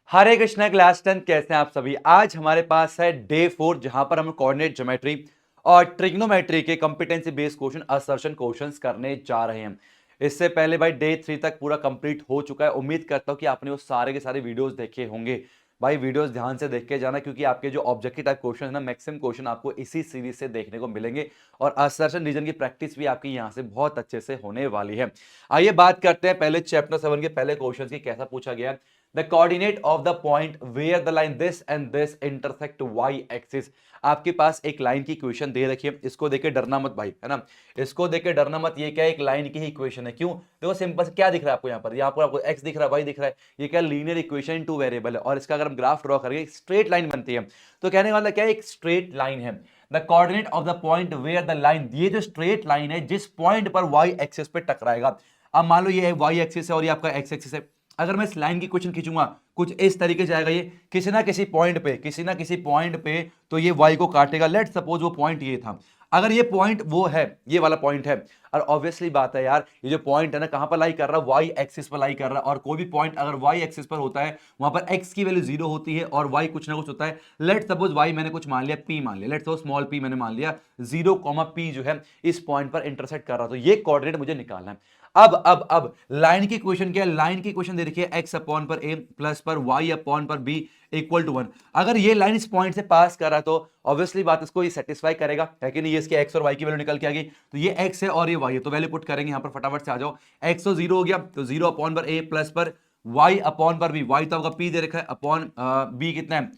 हरे Krishna class 10 कैसे हैं आप सभी। आज हमारे पास है डे 4 जहां पर हम कोऑर्डिनेट ज्योमेट्री और ट्रिग्नोमेट्री के competency based question assertion questions करने जा रहे हैं। इससे पहले भाई डे 3 तक पूरा कंप्लीट हो चुका है। उम्मीद करता हूं कि आपने वो सारे के सारे वीडियोस देखे होंगे। भाई वीडियोस ध्यान से देख के जाना क्योंकि आपके जो ऑब्जेक्टिव टाइप क्वेश्चन है ना, मैक्सिमम क्वेश्चन आपको इसी सीरीज से देखने को मिलेंगे और असर्शन रीजन की प्रैक्टिस भी आपकी यहां से बहुत अच्छे से होने वाली है। आइए बात करते हैं पहले चैप्टर 7 के पहले क्वेश्चन की। कैसा पूछा गया है? The coordinate of the point where the line this and this intersect y axis। आपके पास एक लाइन की इक्वेशन दे रखी है, इसको देके डरना मत भाई, है ना। इसको देके डरना मत। ये क्या है? एक लाइन की ही इक्वेशन है। क्यों? देखो सिंपल से क्या दिख रहा है आपको यहाँ पर आपको x दिख रहा है, y दिख रहा है। ये क्या? Linear equation in two variable है और इसका अगर हम ग्राफ ड्रॉ करेंगे स्ट्रेट लाइन बनती है। तो कहने का मतलब क्या है? एक स्ट्रेट लाइन है। The coordinate of the point where the line, ये जो स्ट्रेट लाइन है जिस पॉइंट पर y एक्सिस पे टकराएगा। अब मान लो ये y एक्सिस है और ये आपका x एक्सिस है। अगर मैं इस लाइन की क्वेश्चन खींचूंगा कुछ इस तरीके से आएगा, ये किसी ना किसी पॉइंट पे तो ये y को काटेगा। लेट सपोज वो पॉइंट ये था। अगर ये पॉइंट वो है, ये वाला पॉइंट है, और ऑब्वियसली बात है यार, ये जो पॉइंट है ना कहां पर लाई कर रहा है? y एक्सिस पर लाई कर रहा है। और कोई भी पॉइंट अगर y एक्सिस पर होता है वहां पर x की वैल्यू 0 होती है और y कुछ ना कुछ होता है। लेट सपोज y मैंने कुछ मान लिया, p मान लिया, लेट सपोज स्मॉल p मैंने मान लिया, 0, p जो है इस पॉइंट पर इंटरसेक्ट कर रहा है। तो ये कोऑर्डिनेट मुझे निकालना है। अब लाइन की क्वेश्चन क्या है? लाइन की क्वेश्चन दे रखी है x अपॉन पर a प्लस पर y अपॉन पर b इक्वल टू 1। अगर ये लाइन इस पॉइंट से पास कर रहा है तो ऑब्वियसली बात इसको ये सेटिस्फाई करेगा, है कि नहीं। ये इसके x और y की वैल्यू निकल के आ गई, तो ये x है और ये y है, तो वैल्यू पुट करेंगे यहां पर। फटाफट से आ जाओ। x तो 0 हो गया, तो 0 अपॉन पर a प्लस पर y अपॉन पर b। y तो आपका p दे रखा है, अपॉन b कितना है?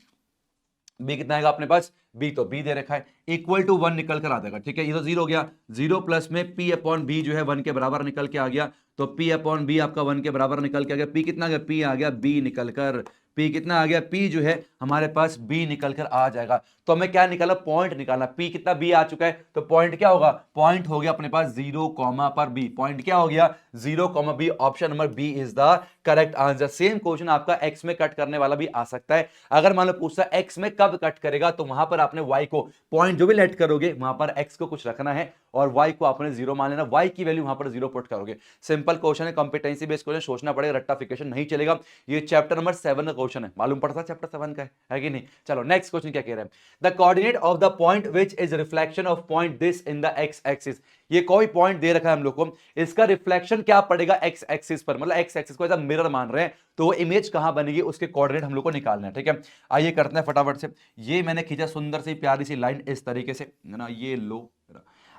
b कितना आएगा अपने पास? b तो b दे रखा है, इक्वल टू 1 निकल कर आ जाएगा। ठीक है, ये तो 0 हो गया। 0 प्लस में p अपॉन b जो है 1 के बराबर निकल के आ गया। तो p अपॉन b आपका 1 के बराबर निकल के आ गया। p कितना आ गया? p आ गया b निकल कर। p कितना आ गया? p जो है हमारे पास b निकल कर आ जाएगा। तो हमें क्या निकाला? पॉइंट निकालना। p कितना? b आ चुका है, तो पॉइंट क्या होगा? पॉइंट हो गया अपने पास 0 कॉमा पर b। पॉइंट क्या हो गया? 0 comma b। Option number B is the correct answer. Same question आपका x में कट करने वाला भी आ सकता है। अगर मान लो पूछता है x में कब कट करेगा, तो वहां पर आपने y को पॉइंट जो भी लेट करोगे वहां पर x को कुछ रखना है और y को आपने 0 मान लेना। y की वैल्यू वहां पर 0 पुट करोगे। सिंपल क्वेश्चन है, कॉम्पिटेंसी बेस्ड क्वेश्चन, सोचना पड़ेगा, रट्टाफिकेशन नहीं चलेगा। ये चैप्टर नंबर 7 का क्वेश्चन है, मालूम पड़ता चैप्टर 7 का है कि नहीं। चलो नेक्स्ट क्वेश्चन क्या कह रहे हैं? The coordinate of the point which is reflection of point this in the x axis. ये कोई पॉइंट दे रखा है हम लोग को, इसका रिफ्लेक्शन क्या पड़ेगा x एक्सिस पर, मतलब x एक्सिस को ऐसा मिरर मान रहे हैं, तो वो इमेज कहां बनेगी उसके कोऑर्डिनेट हम लोग को निकालना है। ठीक है, आइए करते हैं फटाफट से। ये मैंने खींचा सुंदर सी प्यारी सी लाइन इस तरीके से, है ना। ये लो,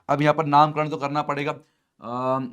अब यहां पर नामकरण तो करना पड़ेगा।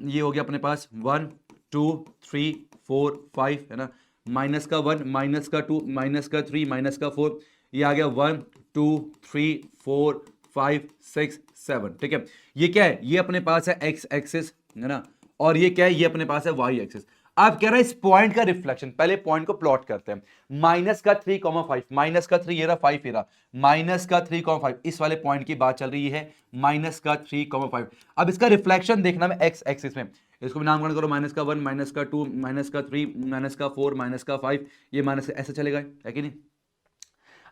ये हो गया अपने पास 1 2 3 4 5, है ना। माइनस का 1, माइनस का 2, माइनस का 3, माइनस का 4। ये आ गया 1 2 3 4 5 6 7। ठीक है, ये क्या है? ये अपने पास है x एक्सिस, है ना। और ये क्या है? ये अपने पास है y एक्सिस। आप कह रहे हैं इस पॉइंट का रिफ्लेक्शन, पहले पॉइंट को प्लॉट करते हैं। माइनस का 3,5, माइनस का 3 ये रहा, 5 ये रहा, माइनस का 3,5 इस वाले पॉइंट की बात चल रही है। माइनस का 3,5। अब इसका रिफ्लेक्शन देखना है एक्स एक्सिस में। इसको भी नामकरण करो, माइनस का 1, माइनस का 2, माइनस का 3, माइनस का 4, माइनस का 5। ये माइनस ऐसे चलेगा, है कि नहीं।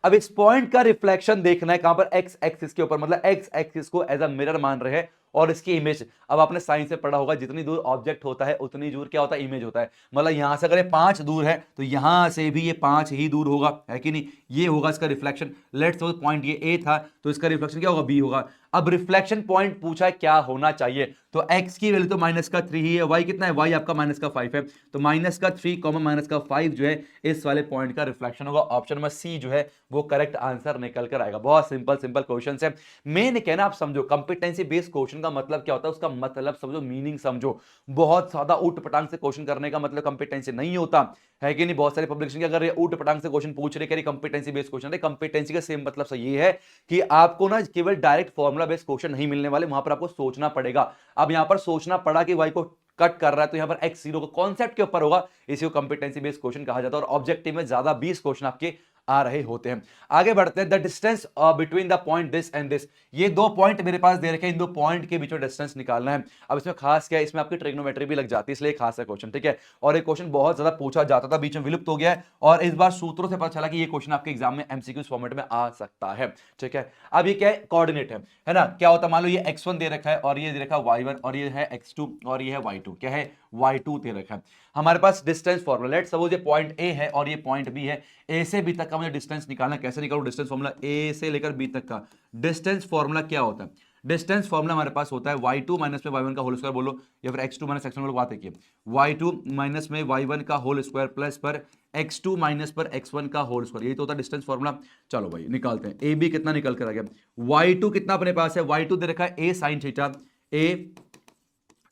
अब इस पॉइंट का रिफ्लेक्शन देखना है कहां पर? एक्स एक्सिस के ऊपर, मतलब एक्स एक्सिस को एज अ मिरर मान रहे हैं और इसकी इमेज। अब आपने साइंस से पढ़ा होगा, जितनी दूर ऑब्जेक्ट होता है उतनी दूर क्या होता है? इमेज होता है। मतलब यहां से अगर ये 5 दूर है तो यहां से भी ये 5 ही दूर होगा, है कि नहीं। ये होगा इसका रिफ्लेक्शन। लेट्स सपोज पॉइंट ये ए था, तो इसका रिफ्लेक्शन क्या होगा? बी होगा। अब रिफ्लेक्शन पॉइंट पूछा है क्या होना चाहिए, तो x की वैल्यू तो माइनस का 3 ही है। y कितना है? y आपका माइनस का 5 है, तो माइनस का 3 कॉमा माइनस का 5 जो है इस वाले पॉइंट का रिफ्लेक्शन होगा। ऑप्शन नंबर सी जो है वो करेक्ट आंसर निकल कर आएगा। बहुत सिंपल सिंपल क्वेश्चन है। मेन कहना आप समझो, कंपिटेंसी बेस्ड क्वेश्चन का मतलब क्या होता है, उसका मतलब समझो, मीनिंग समझो। बहुत ज्यादा उठ पटांग से क्वेश्चन करने का मतलब कंपिटेंसी नहीं होता, है कि नहीं। बहुत सारे पब्लिकेशन के अगर ये उठ पटांग से क्वेश्चन पूछ रहे, कंपिटेंसी बेस्ड क्वेश्चन है, कंपिटेंसी का सेम मतलब सही है कि आपको ना केवल डायरेक्ट फॉर्मुला बेस्ड क्वेश्चन नहीं मिलने वाले, वहां पर आपको सोचना पड़ेगा। अब यहां पर सोचना पड़ा कि वाई को कट कर रहा है, तो यहां पर x0 का कॉन्सेप्ट के ऊपर होगा, इसी को कंपिटेंसी बेस्ड क्वेश्चन कहा जाता है। और ऑब्जेक्टिव में ज्यादा 20 क्वेश्चन आपके आ रहे होते हैं। आगे बढ़ते हैं। The distance between the point this and this. ये दो पॉइंट मेरे पास दे रखे हैं, इन दो पॉइंट के बीच में डिस्टेंस निकालना है। अब इसमें खास क्या है, इसमें आपकी ट्रिग्नोमेट्री भी लग जाती है, इसलिए खास है क्वेश्चन। ठीक है, और ये क्वेश्चन बहुत ज्यादा पूछा जाता था, बीच में विलुप्त हो गया है, और इस बार सूत्रों से पता चला कि ये क्वेश्चन आपके एग्जाम में एमसीक्यू फॉर्मेट में आ सकता है। ठीक है, अब ये क्या है? कोऑर्डिनेट है ना। क्या होता है? मान लो ये x1 दे रखा है और ये दे रखा है y1, और ये है x2 और ये है y2। क्या है? y2 दे रखा है। हमारे पास डिस्टेंस फॉर्मूला, लेट्स सपोज ये पॉइंट ए है और ये पॉइंट बी है। ए से बी तक का मुझे डिस्टेंस निकालना, कैसे निकालूं डिस्टेंस फॉर्मूला, ए से लेकर बी तक का डिस्टेंस फॉर्मूला क्या होता है? डिस्टेंस फॉर्मूला हमारे पास होता है y2 माइनस में y1 का होल स्क्वायर बोलो, या फिर x2 माइनस x1 बात है कि y2 माइनस में y1 का होल स्क्वायर प्लस पर x2 माइनस पर x1 का होल स्क्वायर, यही तो होता है डिस्टेंस फॉर्मूला। चलो भाई निकालते हैं। ए बी कितना निकल कर आ गया, y2 कितना अपने पास है, y2 दे रखा है a sin theta, a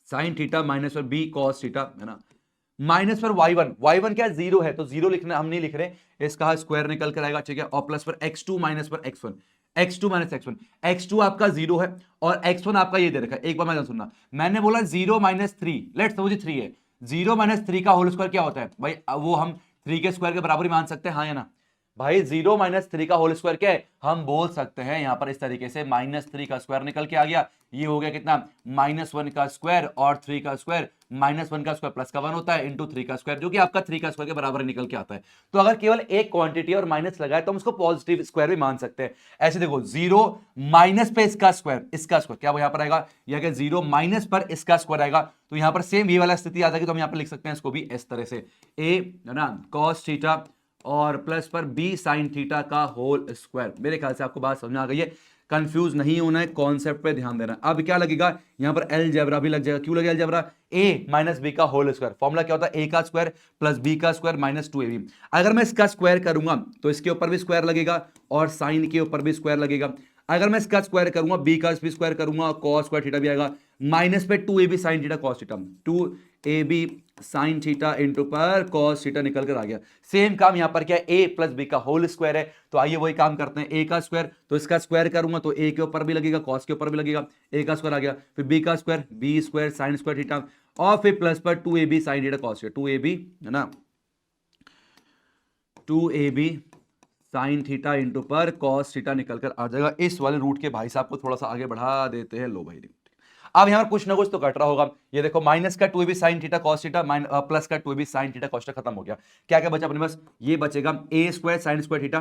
sin theta minus पर b cos थीटा, है ना, माइनस पर y1 क्या जीरो है तो जीरो लिखना, हम नहीं लिख रहे, इसका स्क्वायर निकल कर आएगा, ठीक है, और प्लस पर x2 माइनस पर x2 माइनस x1, x2 आपका जीरो है और x1 आपका ये दे रखा है। एक बार मैं सुनना, मैंने बोला 0 माइनस 3, लेट्स सपोज 3 है, 0 माइनस 3 का होल स्क्वायर क्या होता है भाई, वो हम 3 के स्क्वायर के बराबर ही मान सकते हैं, हाँ या ना भाई। 0 माइनस 3 का होल स्क्वायर क्या है, हम बोल सकते हैं यहां पर इस तरीके से, -3 का स्क्वायर निकल के आ गया, ये हो गया कितना, -1 का स्क्वायर और 3 का स्क्वायर, -1 का स्क्वायर प्लस का 1 होता है इंटू 3 का स्क्वायर, जो कि आपका 3 का स्क्वायर के बराबर निकल के आता है। तो अगर केवल एक क्वांटिटी और माइनस लगाए तो हम उसको पॉजिटिव स्क्वायर भी मान सकते हैं। ऐसे देखो 0 माइनस पे इसका स्क्वायर क्या यहां पर आएगा, या कि 0 माइनस पर इसका स्क्वायर आएगा, तो यहां पर सेम ये वाला स्थिति आ जाएगी, तो हम यहां पर लिख सकते हैं इसको भी इस तरह से, a है ना cos थीटा और प्लस पर b sin थीटा का होल स्क्वायर। मेरे ख्याल से आपको बात समझ में आ गई है, कंफ्यूज नहीं होना है, कॉन्सेप्ट पे ध्यान देना। अब क्या लगेगा यहां पर अलजेब्रा भी लग जाएगा, क्यों लगेगा अलजेब्रा, a माइनस बी का होल स्क्वायर, फॉर्मूला क्या होता है, a का स्क्वायर प्लस b का स्क्वायर माइनस 2ab। अगर मैं इसका स्क्वायर करूंगा तो इसके ऊपर भी स्क्वायर लगेगा और साइन के ऊपर भी स्क्वायर लगेगा। अगर मैं इसका स्क्वायर करूंगा, b का भी स्क्वायर करूंगा, cos स्क्वायर थीटा भी आएगा, माइनस पे 2ab sin theta cos theta, 2ab sin theta into पर cos थीटा निकल कर आ गया। सेम काम यहां पर क्या है, a प्लस b का होल स्क्वायर है, तो आइए वही काम करते हैं। a का स्क्वायर तो इसका स्क्वायर करूंगा तो a के ऊपर भी लगेगा, cos के ऊपर भी लगेगा, a का स्क्वायर आ गया, फिर b का square b square sin square theta, और फिर प्लस पर 2ab sin theta cos theta, 2ab है ना, 2ab sin थीटा इंटू पर cos थीटा निकल कर आ जाएगा। इस वाले रूट के भाई साहब को थोड़ा सा आगे बढ़ा देते हैं, लो भाई। अब यहां पर कुछ ना कुछ तो कट रहा होगा, ये देखो माइनस का 2ab sin theta cos theta plus का 2ab sin theta cos theta खत्म हो गया। क्या क्या बचा अपने पास, ये बचेगा a square sin square theta,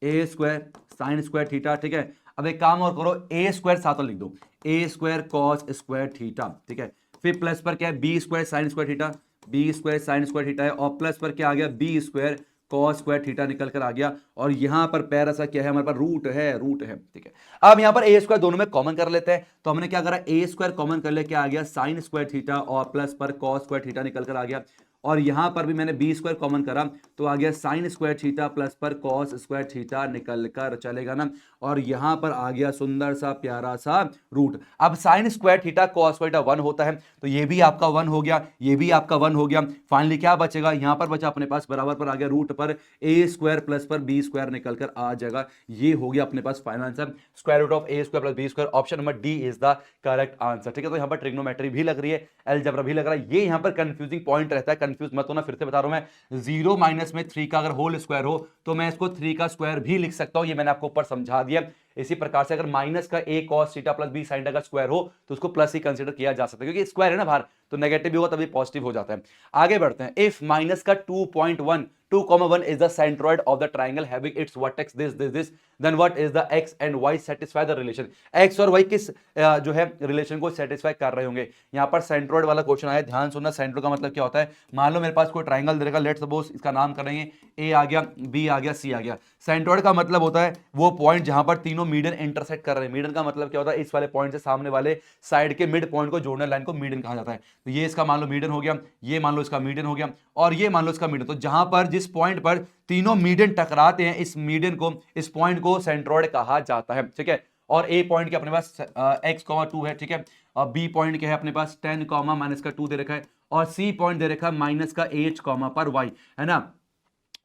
a square sin square theta, ठीक है। अब एक काम और करो, a स्क्वायर साथ में लिख दो, a square cos square theta, ठीक है। फिर प्लस पर क्या है, b square sin square theta, b square sin square theta है, और प्लस पर क्या आ गया, b square cos square theta निकल कर आ गया, और यहां पर पैर ऐसा क्या है, हमारे पास रूट है, ठीक है। अब यहां पर a स्क्वायर दोनों में कॉमन कर लेते हैं, तो हमने क्या करा, a स्क्वायर कॉमन कर ले, क्या आ गया, साइन स्क्वायर थीटा और प्लस पर cos स्क्वायर थीटा निकल कर आ गया, और यहां पर भी मैंने b स्क्वायर कॉमन करा तो आ गया साइन स्क्वायर थीटा प्लस पर cos स्क्वायर थीटा निकल कर चलेगा ना, और यहां पर आ गया सुंदर सा प्यारा सा रूट। अब sine square theta cos square theta 1 होता है, तो ये भी आपका 1 हो गया, ये भी आपका 1 हो गया। फाइनली क्या बचेगा, यहां पर बचा अपने पास बराबर पर आ गया रूट पर a स्क्वायर प्लस पर b स्क्वायर निकल कर आ जाएगा। ये हो गया अपने पास final answer, square root of a square plus b square, option number D is the correct answer, ठीक है। तो यहां पर ट्रिग्नोमेट्री भी लग रही है, अलजेब्रा भी लग रहा है, ये यहां पर कंफ्यूजिंग पॉइंट रहता है, कंफ्यूज मत होना, फिर से बता रहा हूं मैं, 0 माइनस में 3 का अगर होल स्क्वायर हो तो मैं इसको 3 का स्क्वायर भी लिख सकता हूं, ये मैंने आपको ऊपर समझा दिया। इसी प्रकार से अगर माइनस का a cos theta plus b sin theta का स्क्वायर हो तो उसको प्लस ही कंसीडर किया जा सकता है, क्योंकि स्क्वायर है ना बाहर, तो नेगेटिव भी होगा तभी पॉजिटिव हो जाता है। आगे बढ़ते हैं, इफ माइनस का 2.1 2,1 is the centroid of the triangle having its vertex this, then what is the x and y satisfy the relation, x और y किस जो है रिलेशन को सेटिस्फाई कर रहे होंगे। यहां पर सेंट्रोइड वाला क्वेश्चन आया, ध्यान सुनना, सेंट्रोइड का मतलब क्या होता है, मान लो मेरे पास कोई ट्राइंगल दे रखा, लेट सपोज इसका नाम करेंगे a आ गया, b आ गया, c आ गया। सेंट्रोइड का मतलब होता है वो पॉइंट जहां पर तीनों मीडियन इंटरसेक्ट कर रहे हैं। मीडियन का मतलब क्या होता है, इस वाले पॉइंट से सामने वाले साइड के मिड पॉइंट को जोड़ने लाइन को मीडियन कहा जाता है। तो ये इसका मान लो मीडियन हो गया, ये मान लो इसका मीडियन हो गया, और ये मान लो इसका मीडियन। तो जहां पर जिस पॉइंट पर तीनों मीडियन टकराते हैं, इस मीडियन को, इस पॉइंट को सेंट्रोइड कहा जाता है, ठीक है। और ए पॉइंट के अपने पास x, 2 है, ठीक है। और बी पॉइंट के है अपने पास 10, माइनस का 2 दे रखा है, और सी पॉइंट दे रखा है माइनस का h, पर y, है ना।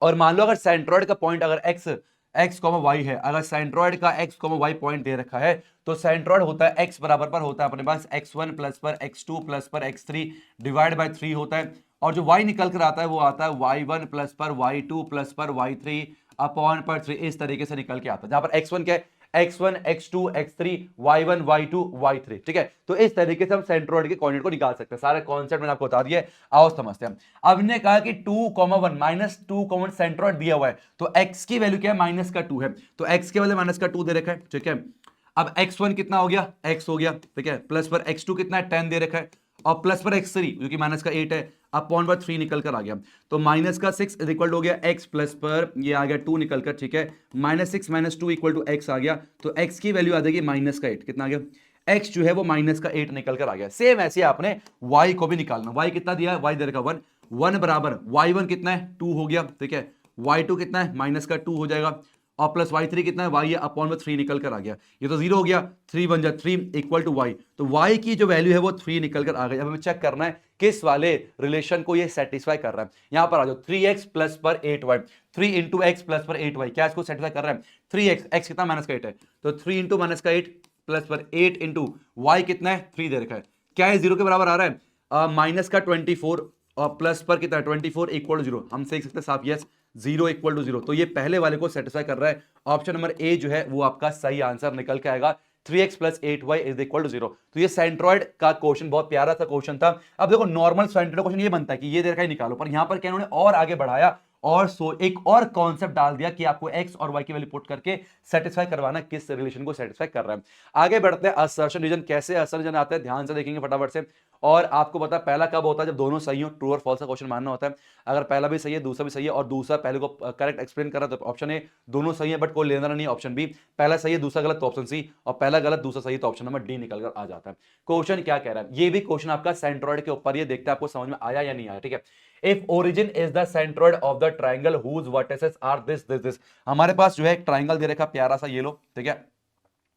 और मान लो अगर सेंट्रोइड का पॉइंट अगर x, y है, अगर सेंट्रोइड का x, y पॉइंट दे रखा है, तो सेंट्रोइड होता है x बराबर पर होता है अपने पास x1 प्लस पर x2 प्लस पर x3 डिवाइड बाय 3 होता है, और जो y निकल कर आता है वो आता है y1 प्लस पर y2 प्लस पर y3 अपॉन पर 3, इस तरीके से निकल के आता है, जहां पर x1 क्या है, x1 x2 x3 y1 y2 y3, ठीक है। तो इस तरीके से हम सेंट्रोइड के कोऑर्डिनेट को निकाल सकते हैं। सारे कॉन्सेप्ट मैंने आपको बता दिया, आओ समझते हैं। अब ने कहा कि 2,1 माइनस 2 सेंट्रोइड दिया हुआ है, तो x की वैल्यू क्या है, माइनस का 2 है, तो x के वैल्यू माइनस का 2 दे रखा है, ठीक है। अब x1 कितना हो गया, x हो गया, ठीक है, प्लस पर x2 कितना है, 10 दे रखा है, और प्लस पर x3 जो कि माइनस का 8 है अपॉन पर 3 निकल कर आ गया। तो माइनस का 6 इज इक्वल हो गया x प्लस पर ये आ गया 2 निकल कर, ठीक है, -6 - 2 इक्वल टू x आ गया। तो x की वैल्यू आ जाएगी माइनस का 8, कितना आ गया, x जो है वो माइनस का 8 निकल कर आ गया। सेम ऐसे आपने y को भी निकालना। y कितना दिया है, y दे रखा 1, 1 बराबर y1 कितना है 2 हो गया, ठीक है, y2 कितना है माइनस का 2 हो जाएगा और प्लस y3 कितना है y है अपॉन में 3 निकल कर आ गया। ये तो 0 हो गया, 3 बन जा 3 इक्वल टू y। तो y की जो वैल्यू है वो 3 निकल कर आ गई। अब हमें चेक करना है किस वाले रिलेशन को ये सेटिस्फाई कर रहा है। यहां पर आ जाओ, 3x प्लस पर 8y, 3 इंटू एक्स प्लस पर 8y, क्या इसको सेटिस्फाई कर रहा है, 3x, x कितना माइनस का 8 है, तो 3 इंटू माइनस का 8 प्लस पर 8 इंटू y कितना है 3 दे रखा है, क्या है 0 के बराबर आ रहा है, माइनस का 24 और प्लस पर कितना है 24 इक्वल टू 0। हम देख सकते हैं साफ, यस 0 इक्वल टू 0। तो ये पहले वाले को सेटिस्फाई कर रहा है। ऑप्शन नंबर ए जो है वो आपका सही आंसर निकल के आएगा, 3x plus 8y is equal to 0। तो ये सेंट्रॉइड का क्वेश्चन बहुत प्यारा सा क्वेश्चन था। अब देखो नॉर्मल सेंट्रॉइड क्वेश्चन ये बनता है कि ये दे रखा है निकालो, पर यहां पर क्या इन्होंने और आगे बढ़ाया और एक और कॉन्सेप्ट डाल दिया कि आपको x और y की वैल्यू पुट करके सेटिस्फाई करवाना किस रिलेशन को सेटिस्फाई कर रहा है। आगे बढ़ते हैं, असर्शन रीजन। कैसे असर्शन रीजन आता है ध्यान से देखेंगे फटाफट से। और आपको पता पहला कब होता है, जब दोनों सही हो, ट्रू और फॉल्स का क्वेश्चन मानना होता है। अगर पहला भी सही है दूसरा भी सही है और दूसरा पहले को करेक्ट एक्सप्लेन कर रहा है तो ऑप्शन ए, दोनों सही है बट कोई लेना नहीं, ऑप्शन बी, पहला सही है दूसरा गलत तो ऑप्शन सी, और पहला गलत दूसरा सही तो ऑप्शन नंबर डी निकल कर आ जाता है। क्वेश्चन क्या कह रहा है, ये भी क्वेश्चन आपका सेंट्रॉइड के ऊपर, ये देखते हैं आपको समझ में आया या नहीं आया, ठीक है। If origin is the centroid of the triangle whose vertices are this, हमारे पास जो है एक ट्राइंगल दे रखा प्यारा सा, ये लो, ठीक है,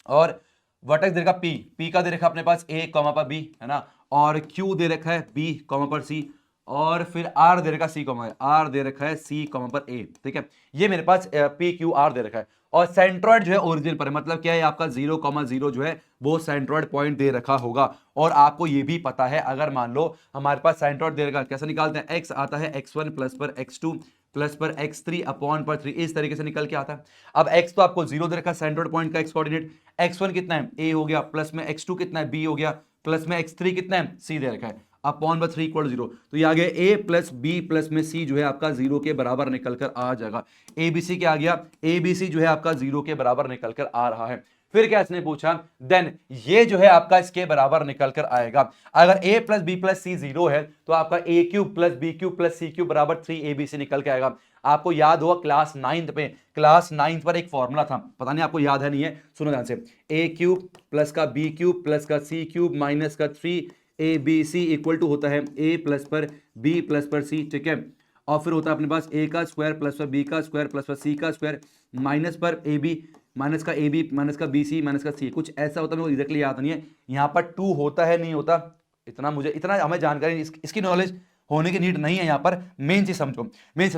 और वर्टेक्स दे रखा पी का दे रखा अपने पास ए कॉमा पर बी, है ना, और क्यू दे रखा है बी कॉमा पर सी, और फिर आर दे रखा सी कॉमा, आर दे रखा है सी कॉमा पर ए, ठीक है। ये मेरे पास पी क्यू आर दे रखा है और सेंट्रॉइड जो है ओरिजिन पर है, मतलब क्या है आपका 0,0 जो है वो सेंट्रॉइड पॉइंट दे रखा होगा। और आपको ये भी पता है, अगर मान लो हमारे पास सेंट्रॉइड दे रखा, कैसे निकालते हैं, एक्स आता है x1 प्लस पर x2 प्लस पर x3 अपॉन पर 3, इस तरीके से निकल के आता है। अब x तो आपको 0 दे रखा है सेंट्रॉइड पॉइंट का x कोऑर्डिनेट, x1 कितना है a हो गया, प्लस में x2 कितना है b हो गया, प्लस में x3 कितना है c दे रखा है अपॉन पर 3 इक्वल 0। तो ये आ गया a प्लस b प्लस में c जो है आपका 0 के बराबर निकल कर आ जाएगा। abc क्या आ गया, abc जो है आपका 0 के बराबर निकल कर आ रहा है। फिर क्या इसने पूछा, देन ये जो है आपका इसके बराबर निकल कर आएगा। अगर a plus B plus C 0 है तो आपका a cube plus B cube plus C cube बराबर 3abc निकल के आएगा। आपको याद होगा क्लास 9th पे, क्लास 9th पर एक फॉर्मूला था, पता नहीं आपको याद है नहीं है, सुनो ध्यान से, a क्यूब प्लस का b क्यूब प्लस का c क्यूब माइनस का 3abc इक्वल टू होता है a प्लस पर b प्लस पर c, ठीक है, और फिर होता है अपने पास a का स्क्वायर प्लस पर b का स्क्वायर प्लस पर c का स्क्वायर माइनस पर ab माइनस का ab माइनस का bc माइनस का c, कुछ ऐसा होता है, मेरे को एग्जैक्टली याद नहीं है। यहाँ पर 2 होता है नहीं होता, इतना हमें जानकारी, इसकी नॉलेज होने की नीड नहीं है। यहाँ पर मेन चीज समझो,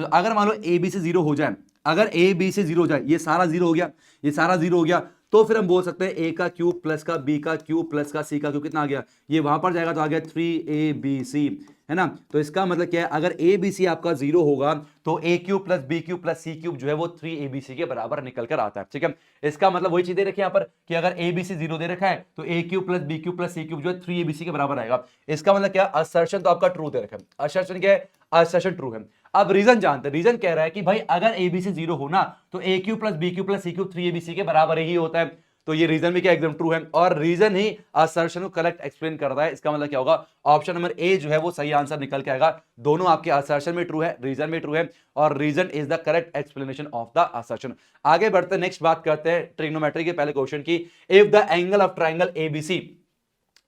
अगर मान लो ए बी से 0 हो जाए, अगर ए बी से 0 हो जाए, ये सारा 0 हो गया, ये सारा 0 हो गया, तो फिर हम बोल सकते हैं a का क्यूब प्लस का b का क्यूब प्लस का c का क्यूब कितना आ गया, ये वहां पर जाएगा तो आ गया 3abc, है ना। तो इसका मतलब क्या है, अगर abc आपका 0 होगा तो a cube plus b cube plus c cube जो है वो 3abc के बराबर निकल कर आता है, ठीक है। इसका मतलब वही चीज दे रखी है यहाँ पर कि अगर abc 0 दे रखा है तो a cube plus b cube plus c cube जो है 3abc के बराबर आएगा। इसका मतलब क्या, असर्शन तो आपका ट्रू दे रखा है, असर्शन क्या है, असर्शन ट्रू है। अब रीजन जानते हैं, रीजन कह रहा है कि भाई अगर abc 0 होना तो a cube plus b cube plus c cube 3abc के बराबर ही होता है। तो ये रीजन भी क्या एकदम ट्रू है और रीजन ही असर्शन को करेक्ट एक्सप्लेन करता है। इसका मतलब क्या होगा, ऑप्शन नंबर ए जो है वो सही आंसर निकल के आएगा। दोनों आपके असर्शन में ट्रू है, रीजन भी ट्रू है और reason is the correct explanation of the assertion. आगे बढ़ते हैं, नेक्स्ट बात करते हैं ट्रिग्नोमेट्री के पहले क्वेश्चन की। If the angle of triangle ABC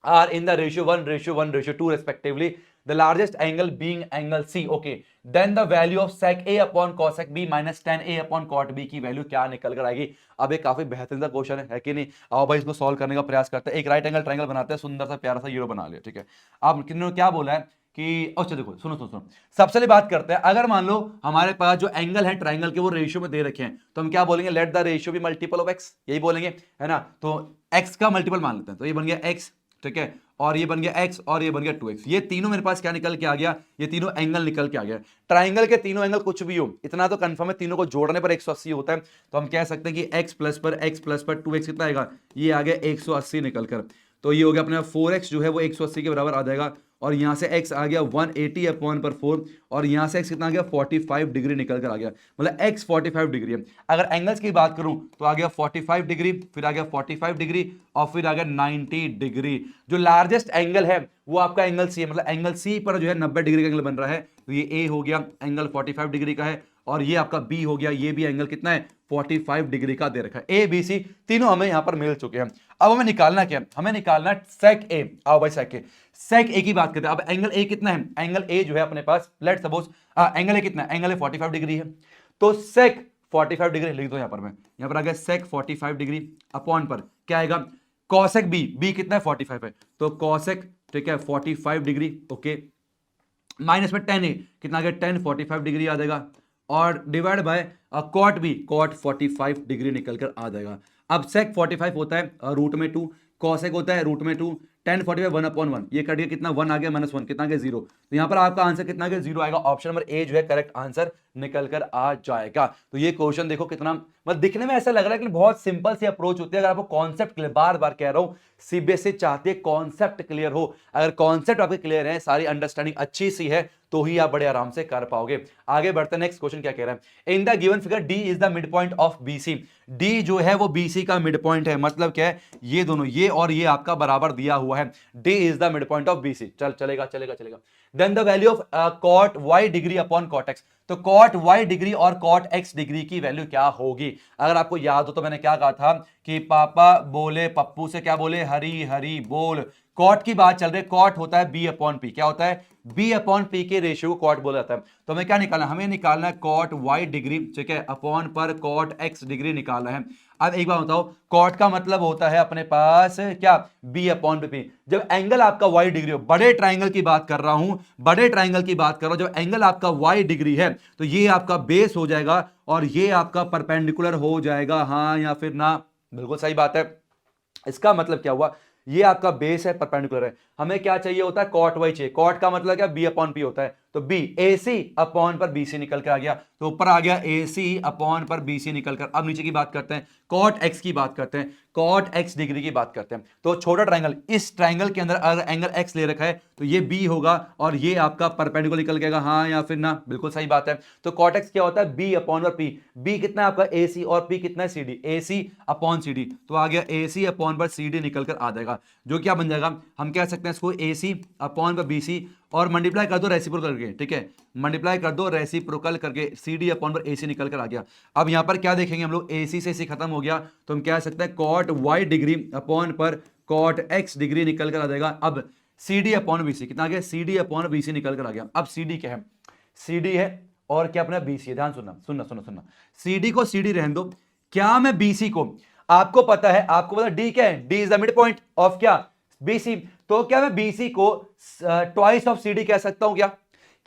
are in the ratio 1:1:2 respectively, the largest angle being angle C, okay, then the value of sec A upon cosec B minus tan A upon cot B की value क्या निकल कर आएगी। अब एक काफी बेहतरीन सा क्वेश्चन है कि नहीं, आओ भाई इसको सॉल्व करने का प्रयास करते हैं। एक राइट एंगल ट्रायंगल बनाते हैं, सुंदर सा प्यारा सा यूरो बना लिया, ठीक है। अब किन्होंने क्या बोला है कि अच्छा देखो, सुनो सबसे पहले बात करते हैं, अगर मान लो हमारे पास जो एंगल है ट्राइंगल के वो रेशियो में दे रखे हैं तो हम क्या बोलेंगे, let the ratio be multiple of x, यही बोलेंगे, है ना। तो एक्स का मल्टीपल मान लेते हैं, तो ये बन गया एक्स, ठीक है, और ये बन गया x और ये बन गया 2x। ये तीनों मेरे पास क्या निकल के आ गया, ये तीनों एंगल निकल के आ गया। ट्राइंगल के तीनों एंगल कुछ भी हो, इतना तो कंफर्म है, तीनों को जोड़ने पर 180 होता है। तो हम कह सकते हैं कि x प्लस पर 2x कितना आएगा, ये आ गया 180 निकल कर। तो ये हो गया अपने 4x जो है वो 180 के बराबर आ जाएगा और यहाँ से x आ गया 180 अपॉन पर 4 और यहाँ से x कितना आ गया 45 डिग्री निकल कर आ गया, मतलब x 45 डिग्री है। अगर एंगल्स की बात करूं तो आ गया 45 डिग्री, फिर आ गया 45 डिग्री और फिर आ गया 90 डिग्री। जो लार्जेस्ट एंगल है वो आपका एंगल सी है, मतलब एंगल सी पर जो है 90 डिग्री का एंगल बन रहा है, तो ये ए हो गया एंगल 45 डिग्री का है, और ये आपका बी हो गया, ये भी एंगल कितना है 45 डिग्री का दे रखा है। ए बी सी तीनों हमें यहां पर मिल चुके हैं। अब हमें निकालना क्या है, हमें निकालना सेक ए। आओ भाई सेक ए, सेक ए की बात करते हैं। अब एंगल ए कितना है, एंगल ए जो है अपने पास लेट सपोज एंगल ए कितना है, एंगल ए 45 डिग्री है, तो सेक 45 डिग्री लिख दो यहां पर, मैं यहां पर आ गया सेक 45 डिग्री अपॉन पर क्या आएगा कॉसेक बी, बी कितना है 45 है, तो कॉसेक ठीक है 45 डिग्री, ओके, माइनस में टेन ए कितना आ गया 10 45 डिग्री आ जाएगा, और divide by cot B, cot 45 degree निकल कर आ जाएगा। अब सेक 45 होता है रूट में 2, कॉसेक होता है रूट में 2, 10 45 1 अपॉन 1, ये कट गया कितना 1 आ गया -1 कितना आ गया 0, तो यहां पर आपका आंसर कितना आ गया 0 आएगा। ऑप्शन नंबर ए जो है करेक्ट आंसर निकल कर आ जाएगा। तो ये क्वेश्चन देखो कितना मतलब दिखने में ऐसा लग रहा है कि बहुत सिंपल सी अप्रोच होती है। अगर आपको कॉन्सेप्ट क्लियर, बार बार कह रहा हूं सीबीएसई चाहती है कॉन्सेप्ट क्लियर हो, अगर कॉन्सेप्ट आपके क्लियर है, सारी अंडरस्टैंडिंग अच्छी सी है, तो ही आप बड़े आराम से कर पाओगे। आगे बढ़ते हैं, नेक्स्ट क्वेश्चन क्या कह रहा है, इन the given figure D is the mid point of BC, D जो है वो बीसी का मिड पॉइंट है, मतलब क्या है ये दोनों, ये और ये आपका बराबर दिया हुआ है, D is the mid point of BC, चलेगा चलेगा चलेगा। Then the value of cot Y degree upon cot X, तो कॉट वाई डिग्री और कॉट एक्स डिग्री की वैल्यू क्या होगी। अगर आपको याद हो तो मैंने क्या कहा था कि पापा बोले पप्पू से क्या बोले, हरी हरी बोल। कॉट की बात चल रही है, कॉट होता है बी अपॉन पी, क्या होता है बी अपॉन पी के रेशियो को कॉट बोला जाता है। तो हमें क्या निकालना है, हमें निकालना है कॉट वाई डिग्री, ठीक है, अपॉन पर कॉट एक्स डिग्री निकालना है। अब एक बात बताओ, कॉट का मतलब होता है अपने पास क्या बी अपॉन पी। जब एंगल आपका वाई डिग्री हो, बड़े ट्राइंगल की बात कर रहा हूं, बड़े ट्राइंगल की बात कर रहा हूं, जब एंगल आपका वाई डिग्री है तो ये आपका बेस हो जाएगा और ये आपका परपेंडिकुलर हो जाएगा, हाँ या फिर ना, बिल्कुल सही बात है। इसका मतलब क्या हुआ, ये आपका बेस है, परपेंडिकुलर है, हमें क्या चाहिए होता है कॉट वाई चाहिए। कॉट का मतलब क्या बी अपॉन पी होता है, तो बी ए सी अपॉन पर बी सी निकल कर आ गया, तो ऊपर आ गया ए सी अपॉन पर बी सी निकल कर। अब नीचे की बात करते हैं, कॉट एक्स की बात करते हैं, कॉट एक्स डिग्री की बात करते हैं। तो छोटा ट्राइंगल, इस ट्राइंगल के अंदर अगर एंगल एक्स ले रखा है तो ये बी होगा और ये आपका परपेंडिकुलर निकल गएगा, हाँ या फिर ना, बिल्कुल सही बात है। तो कॉट एक्स क्या होता है बी अपॉन पर पी, बी कितना है आपका ए सी और पी कितना है सी डी, ए सी अपॉन सी डी, तो आ गया ए सी अपॉन पर सी डी निकल कर आ जाएगा, जो क्या बन जाएगा, हम कह सकते हैं इसको ए सी अपॉन पर बी सी और मल्टीप्लाई कर दो रेसिप्रोकल करके, ठीक है, मल्टीप्लाई कर दो रेसिप्रोकल करके, सी डी अपॉन पर ए सी निकल कर आ गया। अब यहां पर क्या देखेंगे हम लोग, ए सी से सी खत्म हो गया, तो हम कह सकते हैं कॉट वाई डिग्री अपॉन पर कॉट एक्स डिग्री निकल कर आ जाएगा। अब C D upon B C कितना आ गया, C D upon B C निकल कर आ गया। अब सी डी क्या है, सी डी है और क्या अपना बी सी है, ध्यान सुनना सुनना सुनना सुनना, सी डी को सी डी रहने दो, क्या मैं बी सी को, आपको पता है, आपको पता डी क्या है, D is the mid point of क्या बीसी, तो क्या मैं बीसी को ट्वाइस ऑफ सीडी कह सकता हूं क्या,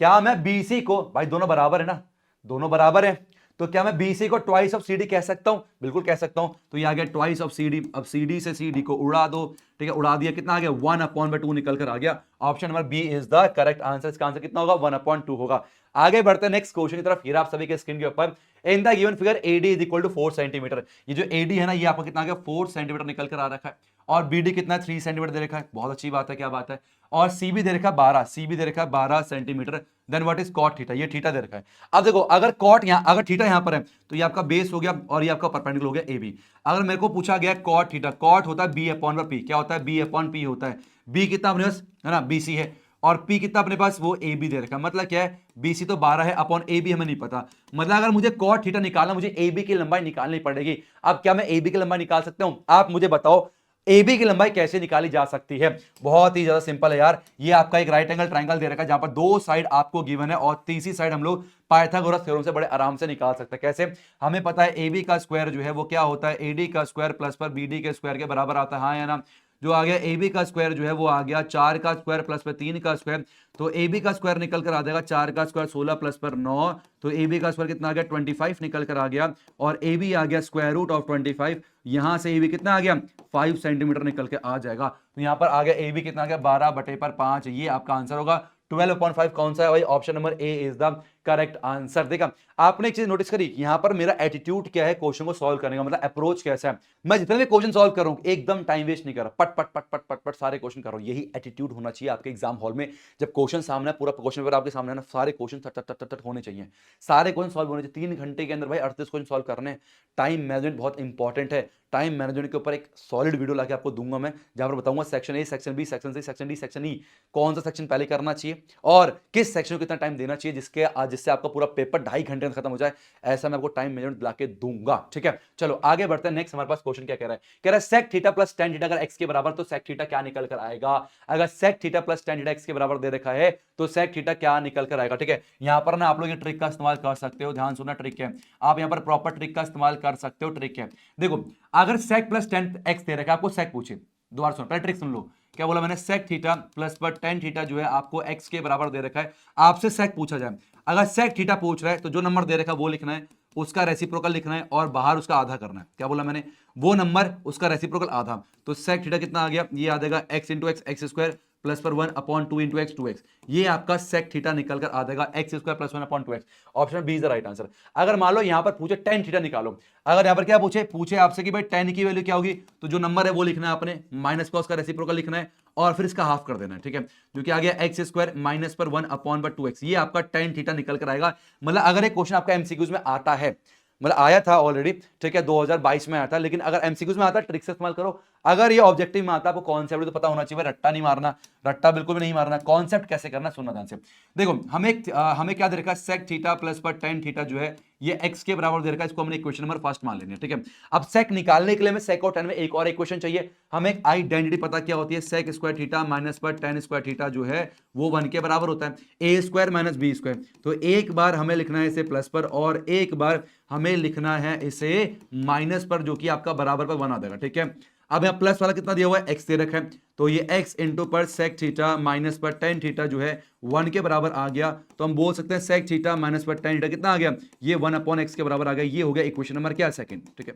क्या मैं बीसी को, भाई दोनों बराबर है ना, दोनों बराबर है, तो क्या मैं बीसी को ट्वाइस ऑफ सीडी कह सकता हूं, बिल्कुल कह सकता हूं। तो ये आ गया ट्वाइस ऑफ सीडी, अब सीडी से सीडी को उड़ा दो, ठीक है, उड़ा दिया, कितना आ गया 1/2 निकल कर आ गया। Option number B is the correct answer, इसका आंसर कितना होगा 1/2 होगा। आगे बढ़ते हैं नेक्स्ट क्वेश्चन की तरफ, फिर आप सभी के स्क्रीन के ऊपर, in the given figure AD is equal to 4 centimetre, ये जो एडी है ना ये आपको कितना आ गया 4 सेंटीमीटर निकल कर आ रखा है, और बीडी कितना 3 सेंटीमीटर दे रखा है, बहुत अच्छी बात है, क्या बात है, और सी भी दे रखा है 12, सी भी दे रखा है 12 centimetre. Then what is cot theta, ये थीटा दे रखा है। अब देखो अगर कॉट यहां, अगर थीटा यहां पर है तो ये आपका बेस हो गया और ये आपका परपेंडिकुलर हो गया ए बी। अगर मेरे को पूछा गया कॉट थीटा, कॉट होता है बी अपॉन पी, क्या होता है बी अपॉन पी होता है, बी कितना अपने पास है ना बी सी है, और P कितना अपने पास वो ए बी दे रखा है, मतलब क्या है BC तो 12 है अपॉन ए बी हमें नहीं पता, मतलब अगर मुझे कॉट थीटा निकालना, मुझे ए बी की लंबाई निकालनी पड़ेगी। अब क्या मैं ए बी की लंबाई निकाल सकता हूं, आप मुझे बताओ ए बी की लंबाई कैसे निकाली जा सकती है। बहुत ही ज्यादा सिंपल है यार, ये आपका एक राइट एंगल ट्राइंगल दे रखा है जहां पर दो साइड आपको गिवन है और तीसरी साइड हम लोग पाइथागोरस थ्योरम से बड़े आराम से निकाल सकते हैं। कैसे, हमें पता है ए बी का स्क्वायर जो है वो क्या होता है एडी का स्क्वायर प्लस पर बीडी के स्क्वायर के बराबर आता है, हाँ या ना। जो आ गया ए बी का स्क्वायर जो है वो आ गया 4 का स्क्वायर प्लस पर 3 का स्क्वायर, तो ए बी का स्क्वायर निकल कर आ जाएगा 4 का स्क्वायर 16 प्लस पर 9, तो ए बी का स्क्वायर कितना आ गया 25 निकल कर आ गया, और ए बी आ गया स्क्वायर रूट ऑफ 25, यहां से ए बी कितना आ गया 5 सेंटीमीटर निकल के आ जाएगा। तो यहां पर आ गया ए बी कितना आ गया 12/5, ये आपका आंसर होगा। 12/5 कौन सा है भाई, option number A is the correct answer. देखा आपने एक चीज नोटिस करी, यहां पर मेरा एटीट्यूड क्या है क्वेश्चन को सॉल्व करने का, मतलब अप्रोच कैसा है। मैं जितने भी क्वेश्चन सॉल्व कर रहा हूं एकदम टाइम वेस्ट नहीं कर रहा, पट पट पट पट पट पट सारे क्वेश्चन कर रहा हूं। यही एटीट्यूड होना चाहिए आपके एग्जाम हॉल में। जब क्वेश्चन सामने है, पूरा क्वेश्चन पेपर आपके सामने है ना, सारे क्वेश्चन टट टट टट टट होने चाहिए, सारे क्वेश्चन सॉल्व होने चाहिए। 3 घंटे के अंदर भाई 38 क्वेश्चन सॉल्व करने हैं। टाइम मैनेजमेंट बहुत इंपॉर्टेंट है। टाइम मैनेजमेंट के ऊपर एक सॉलिड वीडियो लाके आपको दूंगा मैं, जहां पर बताऊंगा section A, section B, section C, section D, section E, कौन सा सेक्शन पहले करना चाहिए और किस सेक्शन को कितना टाइम देना चाहिए, जिससे आपका पूरा पेपर 2.5 घंटे में खत्म हो जाए। ऐसा मैं आपको टाइम मैनेजमेंट लाके दूंगा, ठीक है। चलो आगे बढ़ते हैं। नेक्स्ट हमारे पास क्वेश्चन क्या कह रहा है, कह रहा है sec theta plus tan theta अगर एक्स के बराबर तो सेक थीटा क्या निकल कर आएगा। अगर sec theta plus tan theta X के बराबर दे रखा है तो सेक थीटा क्या निकल कर आएगा, ठीक है। यहां पर ना आप लोग ये ट्रिक का इस्तेमाल कर सकते हो, ध्यान सुनना ट्रिक है, आप यहां पर प्रॉपर ट्रिक का इस्तेमाल कर सकते हो। ट्रिक है देखो, अगर सेक प्लस टेन एक्स दे रखा है, आपको सेक पूछे, दोबारा सुनो पहले ट्रिक सुन लो। क्या बोला मैंने, सेक थीटा प्लस पर टेन थीटा जो है आपको एक्स के बराबर दे रखा है, आपसे सेक पूछा जाए। अगर सेक थीटा पूछ रहा है तो जो नंबर दे रखा है वो लिखना है, उसका रेसिप्रोकल लिखना है और बाहर उसका आधा करना है। क्या बोला मैंने, वो नंबर उसका रेसिप्रोकल आधा, तो सेक थीटा कितना आ गया, ये आ जाएगा x into x x square plus पर 1/2 इंटू एक्स 2x। ये आपका सेक थीटा निकल कर आ जाएगा X square plus 1/2x। Option B is the right answer. अगर मान लो यहां पर पूछे टेन थीटा निकालो, अगर यहां पर क्या पूछे आपसे कि भाई टेन की वैल्यू क्या होगी, तो जो नंबर है वो लिखना है आपने, माइनस का उसका रेसिप्रोकल लिखना है और फिर इसका हाफ कर देना है, ठीक है। जो कि आ गया एक्स स्क्वायर माइनस पर 1/2x, ये आपका टेन थीटा निकल कर आएगा। मतलब अगर एक क्वेश्चन आपका एमसीक्यूज में आता है, मतलब आया था ऑलरेडी, ठीक है, 2022 में आया था, लेकिन अगर एमसीक्यूज में आता है ट्रिक से इस्तेमाल करो। अगर ये ऑब्जेक्टिव में आता है, आपको कॉन्सेप्ट तो पता होना चाहिए, रट्टा नहीं मारना, रट्टा बिल्कुल भी नहीं मारना। कॉन्सेप्ट कैसे करना सुनना ध्यान से। देखो हमें क्या दे रखा है, सेक थीटा प्लस पर टेन थीटा जो है ये एक्स के बराबर दे रखा है, इसको हमने इक्वेशन नंबर फर्स्ट मान लेंगे, ठीक है। अब सेक निकालने के लिए हमें सेक और टेन में एक और इक्वेशन चाहिए। हमें एक आइडेंटिटी पता क्या होती है, सेक स्क्वायर थीटा माइनस पर टेन स्क्वायर थीटा जो है वो 1 के बराबर होता है, ए स्क्वायर माइनस बी स्क्वायर। तो एक बार हमें लिखना है इसे प्लस पर और एक बार हमें लिखना है इसे माइनस पर, जो कि आपका बराबर पर 1 आ जाएगा, ठीक है। अब यहां प्लस वाला कितना दिया हुआ है, एक्स दे रखा है, तो ये एक्स इंटू पर सेक थीटा माइनस पर टेन थीटा जो है 1 के बराबर आ गया। तो हम बोल सकते हैं सेक थीटा माइनस पर टेन थीटा कितना आ गया, ये 1/x के बराबर आ गया। ये हो गया इक्वेशन नंबर क्या, सेकंड, ठीक है।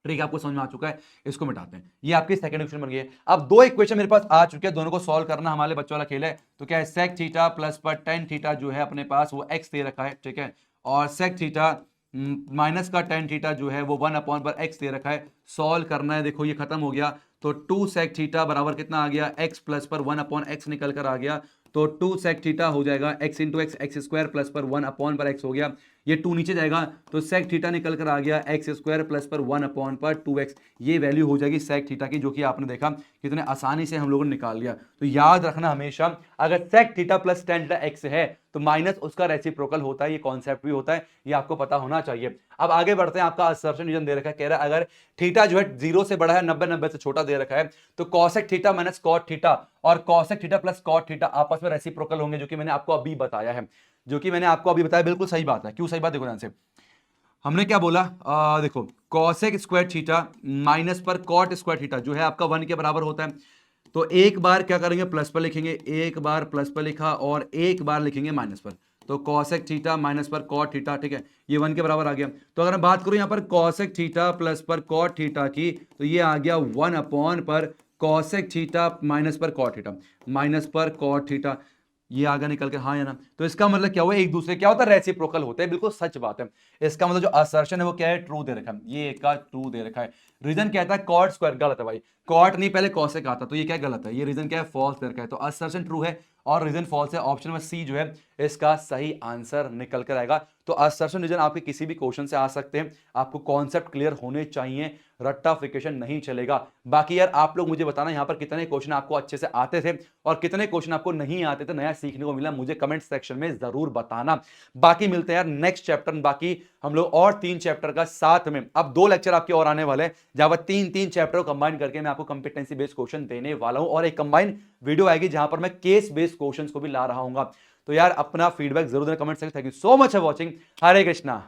ट्रिक आपको समझ में आ चुका है, इसको मिटाते हैं। ये आपकी सेकंड इक्वेशन बन गई है। अब दो इक्वेशन मेरे पास आ चुके हैं, दोनों को सॉल्व करना हमारे बच्चों वाला खेल है। तो क्या है, सेक थीटा प्लस पर टेन थीटा जो है अपने पास वो एक्स दे रखा है, ठीक है, और सेक थीटा माइनस का टेन थीटा जो है वो 1/x दे रखा है। सॉल्व करना है, देखो ये खत्म हो गया, तो 2 सेक थीटा बराबर कितना आ गया, x प्लस पर 1/x निकल कर आ गया। तो 2 सेक थीटा हो जाएगा x into x x square plus पर 1/x हो गया। ये 2 नीचे जाएगा तो सेक थीटा निकल कर आ गया एक्स स्क्वायर प्लस पर 1/2x। ये वैल्यू हो जाएगी सेक थीटा की, जो कि आपने देखा कितने आसानी से हम लोगों ने निकाल लिया। तो याद रखना हमेशा, अगर sec theta plus tan theta X है तो माइनस उसका रेसिप्रोकल होता है, ये कॉन्सेप्ट भी होता है, ये आपको पता होना चाहिए। अब आगे बढ़ते हैं, आपका असर्शन रीजन दे रखा है, कह रहा है अगर थीटा जो है 0 से बड़ा है, 90 से छोटा दे रखा है, तो cosec theta minus cot theta और cosec theta plus cot theta आपस में रेसिप्रोकल होंगे, जो कि मैंने आपको अभी बताया है, बिल्कुल सही बात है। क्यों सही बात, देखो ध्यान से। हमने क्या बोला, देखो कॉसेक स्क्वायर थीटा माइनस पर कॉट स्क्वायर थीटा जो है आपका 1 के बराबर होता है। तो एक बार क्या करेंगे, प्लस पर लिखेंगे, एक बार प्लस पर लिखा और एक बार लिखेंगे माइनस पर। तो कॉसेक थीटा माइनस पर कॉट थीटा, ठीक है, ये 1 के बराबर आ गया। तो अगर मैं बात करूं यहां पर कॉसेक थीटा प्लस पर कॉट थीटा की, तो ये आ गया 1 पर कॉसेक थीटा माइनस पर कॉट थीटा, माइनस पर कॉट थीटा, ये आगे निकल के, हाँ या ना। तो इसका मतलब क्या हुआ, एक दूसरे क्या होता है, रेसिप्रोकल होते हैं, बिल्कुल सच बात है। इसका मतलब जो असर्शन है वो क्या है, ट्रू दे रखा है, ये एक का ट्रू दे रखा है। रीजन कहता है कॉट स्क्वायर, गलत है भाई, कॉट नहीं पहले कॉसेक आता, तो ये क्या गलत है, ये रीजन क्या है, फॉल्स दे रखा है। तो असर्शन ट्रू है और रीजन फॉल्स है। ऑप्शन नंबर सी जो है इसका सही आंसर निकल कर आएगा। तो असर्शन रीजन आपके किसी भी क्वेश्चन से आ सकते हैं, आपको कॉन्सेप्ट क्लियर होने चाहिए, रट्टाफिकेशन नहीं चलेगा। बाकी यार आप लोग मुझे बताना यहाँ पर कितने क्वेश्चन आपको अच्छे से आते थे और कितने क्वेश्चन आपको नहीं आते थे, नया सीखने को मिला, मुझे कमेंट सेक्शन में जरूर बताना। बाकी मिलते हैं यार नेक्स्ट चैप्टर में, बाकी हम लोग और 3 चैप्टर का साथ में, अब 2 लेक्चर आपके और आने वाले हैं, जहां पर 3 चैप्टर को कंबाइन करके मैं आपको कंपिटेंसी बेस्ड क्वेश्चन देने वाला हूं, और एक कंबाइन वीडियो आएगी जहां पर मैं केस बेस्ड क्वेश्चंस को भी ला रहा हूं। तो यार अपना फीडबैक जरूर देना comment section. Thank you so much for watching. Hare Krishna.